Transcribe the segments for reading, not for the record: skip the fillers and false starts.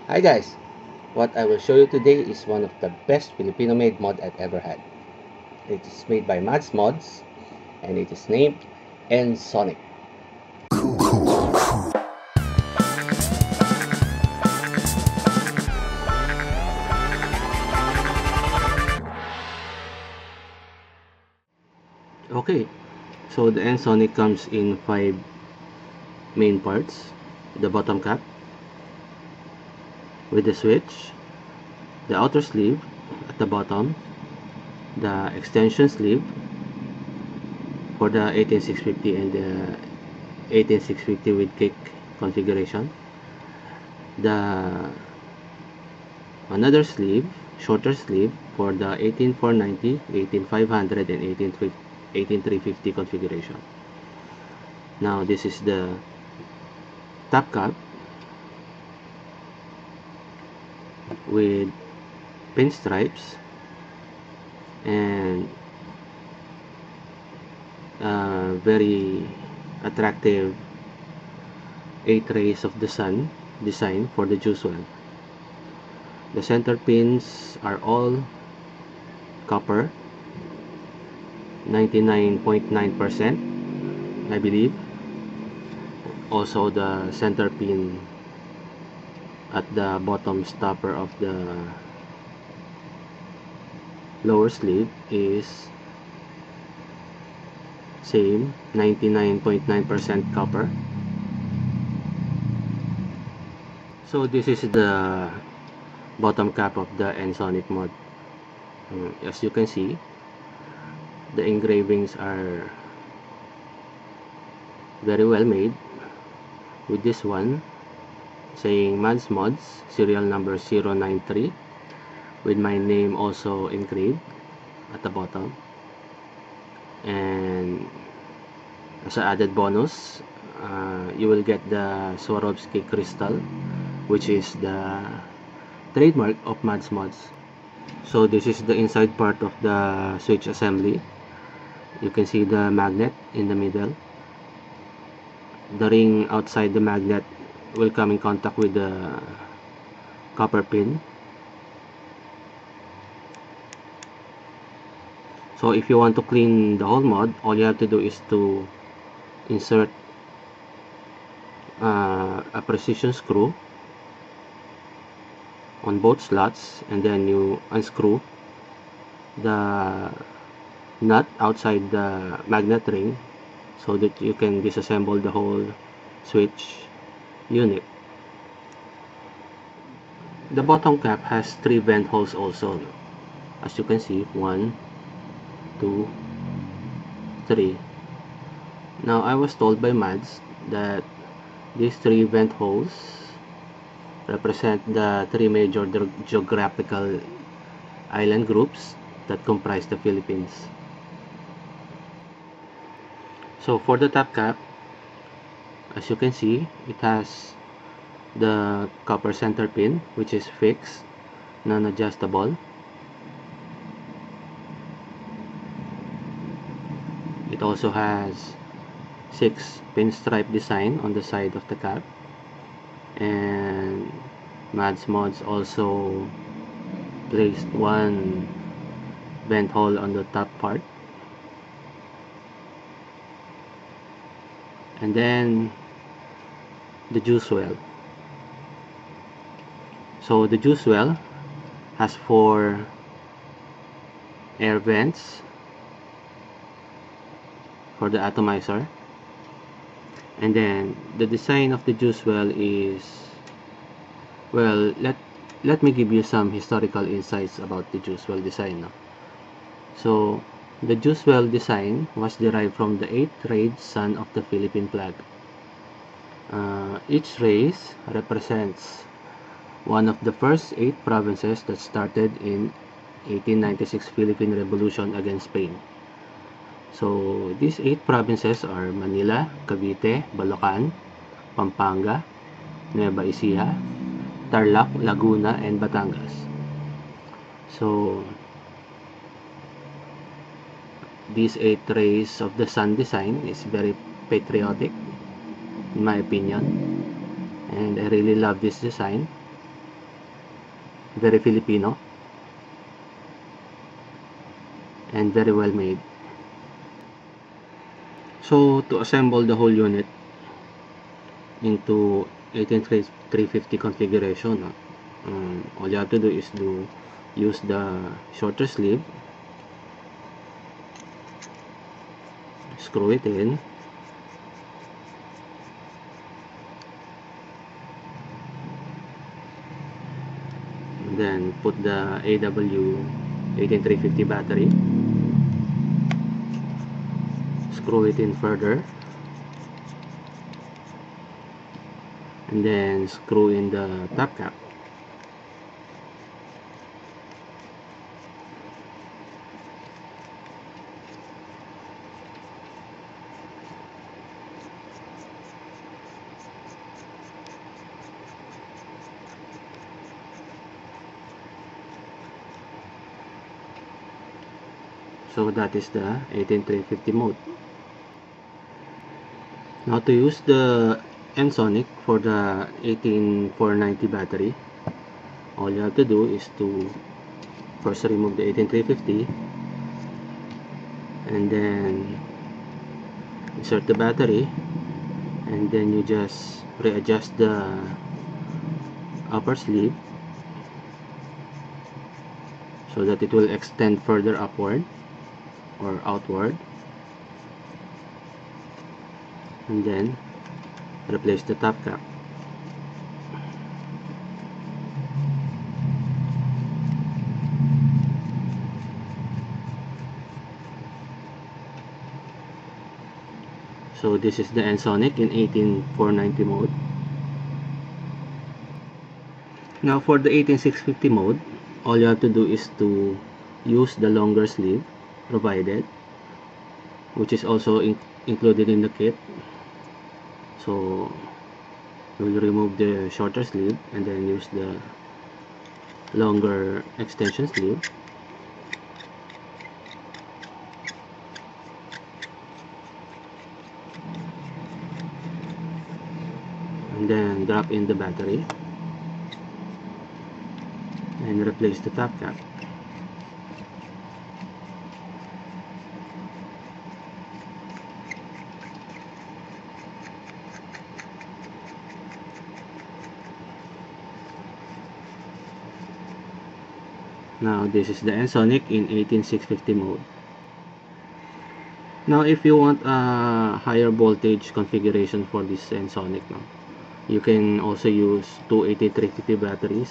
Hi guys! What I will show you today is one of the best Filipino-made mod I've ever had. It is made by Mads Mods and it is named N-Sonic. Okay, so the N-Sonic comes in 5 main parts. The bottom cap with the switch, the outer sleeve at the bottom, the extension sleeve for the 18650 and the 18650 with kick configuration, the another sleeve, shorter sleeve for the 18490, 18500 and 18350 configuration. Now this is the top cap with pinstripes and very attractive 8 rays of the sun design for the juice well. The center pins are all copper, 99.9% I believe. Also the center pin at the bottom stopper of the lower sleeve is same, 99.9% copper. So this is the bottom cap of the N-Sonic mod. As you can see, the engravings are very well made, with this one saying Mads Mods serial number 093 with my name also engraved at the bottom. And as an added bonus, you will get the Swarovski crystal, which is the trademark of Mads Mods. So this is the inside part of the switch assembly. You can see the magnet in the middle. The ring outside the magnet will come in contact with the copper pin. So if you want to clean the whole mod, all you have to do is to insert a precision screw on both slots, and then you unscrew the nut outside the magnet ring so that you can disassemble the whole switch unit. The bottom cap has 3 vent holes also, as you can see, 1, 2, 3. Now I was told by Mads that these 3 vent holes represent the 3 major geographical island groups that comprise the Philippines. So for the top cap, as you can see, it has the copper center pin, which is fixed, non-adjustable. It also has 6 pinstripe design on the side of the cap, and Mads Mods also placed 1 vent hole on the top part. And then the juice well. So the juice well has 4 air vents for the atomizer, and then the design of the juice well is, well, let me give you some historical insights about the juice well design. So the juice well design was derived from the 8th-rayed sun of the Philippine flag. Each race represents one of the first 8 provinces that started in 1896 Philippine Revolution against Spain. So these 8 provinces are Manila, Cavite, Bulacan, Pampanga, Nueva Ecija, Tarlac, Laguna, and Batangas. So these 8 rays of the sun design is very patriotic in my opinion, and I really love this design. very Filipino and very well made. So to assemble the whole unit into 18350 configuration, all you have to do is to use the shorter sleeve, screw it in, and then put the AW 18350 battery, screw it in further, and then screw in the top cap. So that is the 18350 mode. Now to use the Ensoniq for the 18490 battery, all you have to do is to first remove the 18350 and then insert the battery, and then you just readjust the upper sleeve so that it will extend further upward or outward, and then replace the top cap. So this is the Ensoniq in 18490 mode. Now for the 18650 mode, all you have to do is to use the longer sleeve provided, which is also included in the kit. So you will remove the shorter sleeve and then use the longer extension sleeve, and then drop in the battery and replace the top cap. Now this is the Ensoniq in 18650 mode. Now if you want a higher voltage configuration for this Ensoniq, you can also use two 18350 batteries.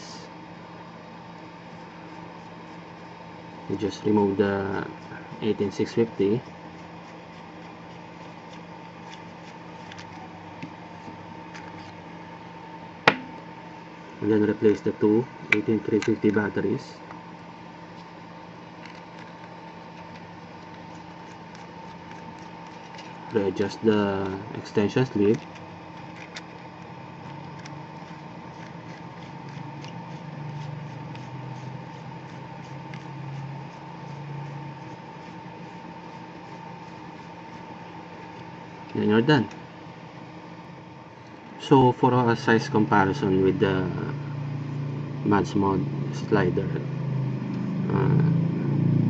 You just remove the 18650 and then replace the two 18350 batteries. Readjust the extension sleeve, then you're done. So for a size comparison with the Madsmod slider,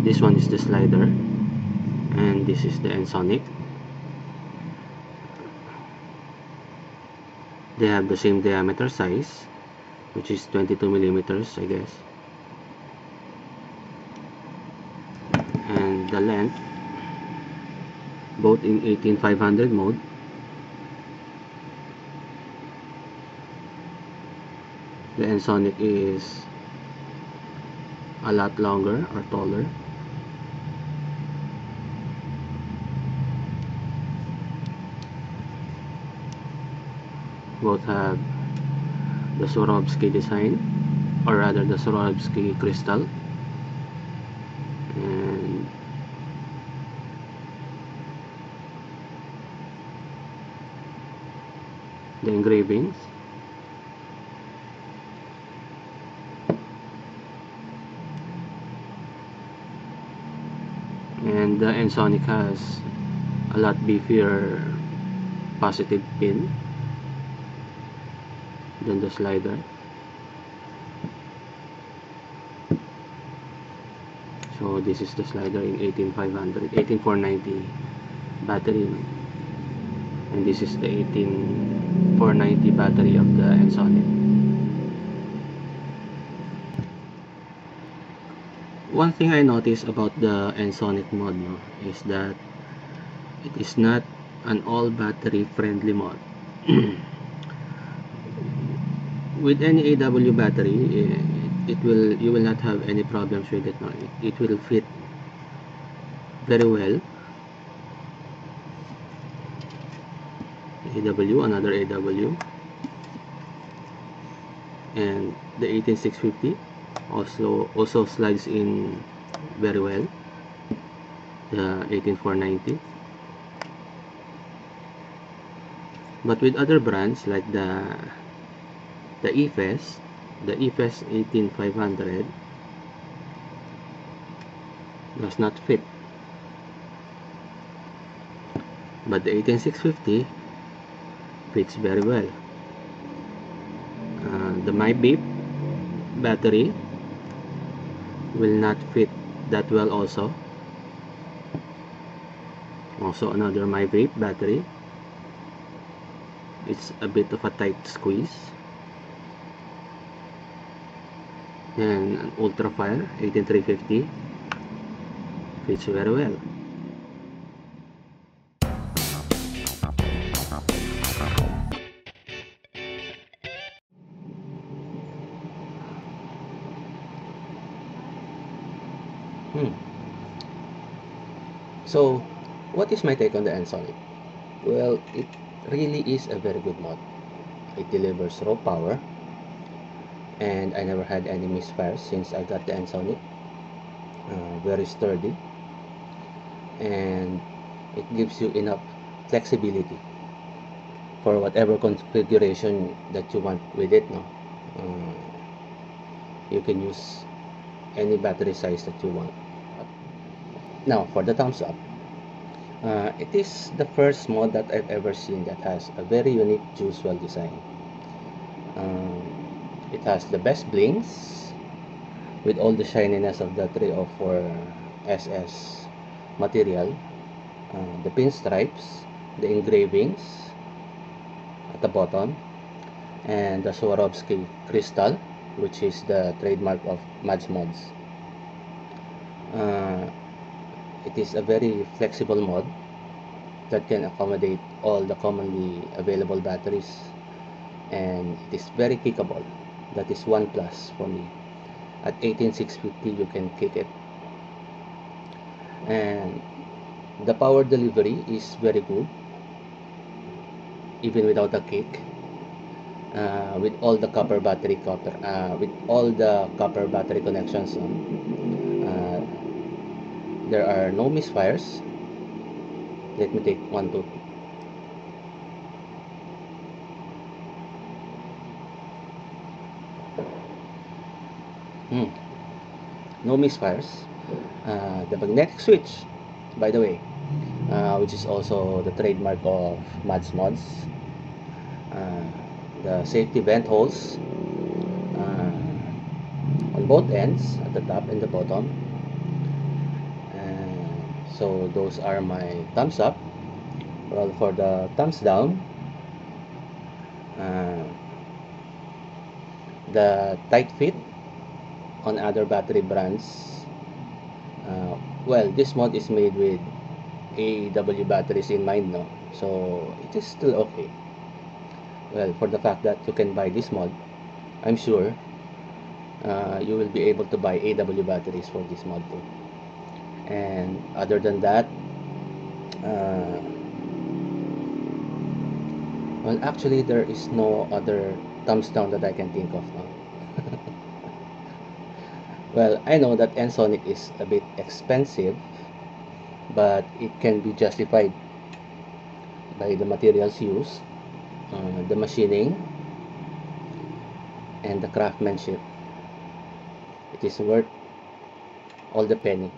this one is the slider and this is the Ensoniq. They have the same diameter size, which is 22 millimeters, I guess, and the length, both in 18500 mode the Ensoniq is a lot longer or taller. Both have the Swarovski design, or rather the Swarovski crystal, and the engravings. And the Ensoniq has a lot beefier positive pin than the slider. So this is the slider in 18500, 18490 battery, and this is the 18490 battery of the Ensoniq. One thing I noticed about the Ensoniq mod, is that it is not an all battery friendly mod. With any AW battery, you will not have any problems with it. It will fit very well. Another AW, and the 18650 also slides in very well. The 18490. But with other brands like the EFES, the EFES 18500 does not fit. But the 18650 fits very well. The MyBeep battery will not fit that well also. Also another MyBeep battery. It's a bit of a tight squeeze. And an Ultrafire 18350 fits very well. So, what is my take on the Ensoniq? Well, it really is a very good mod. It delivers raw power, and I never had any misfires since I got the Ensoniq. Very sturdy, and it gives you enough flexibility for whatever configuration that you want with it. You can use any battery size that you want. Now, for the thumbs up, it is the first mod that I've ever seen that has a very unique juice well design. It has the best blings with all the shininess of the 304 SS material, the pinstripes, the engravings at the bottom, and the Swarovski crystal, which is the trademark of Madsmods. It is a very flexible mod that can accommodate all the commonly available batteries, and it is very kickable. That is one plus for me. At 18650 you can kick it, and the power delivery is very good even without a kick. With all the copper battery connections, there are no misfires. Let me take 1, 2. No misfires. The magnetic switch, by the way, which is also the trademark of Madsmods. The safety vent holes on both ends, at the top and the bottom. So those are my thumbs up. Well, for the thumbs down, the tight fit on other battery brands. Well, this mod is made with AEW batteries in mind, so it is still okay. Well, for the fact that you can buy this mod, I'm sure you will be able to buy AW batteries for this mod too. And other than that, well, actually there is no other thumbs down that I can think of now. Well, I know that Ensoniq is a bit expensive, but it can be justified by the materials used, the machining, and the craftsmanship. It is worth all the penny.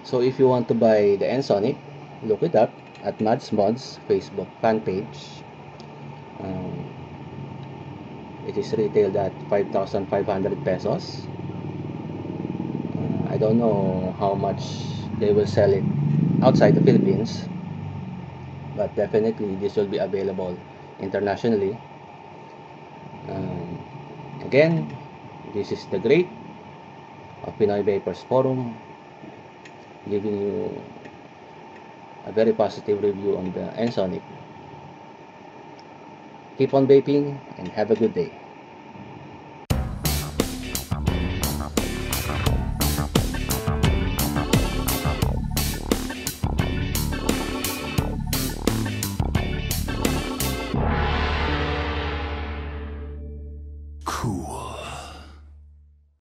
So if you want to buy the Ensoniq, look it up at Madsmods Facebook fan page. It is retailed at 5,500 pesos. I don't know how much they will sell it outside the Philippines, but definitely this will be available internationally. Again, this is the Great of Pinoy Vapors Forum, giving you a very positive review on the Ensoniq. Keep on vaping and have a good day.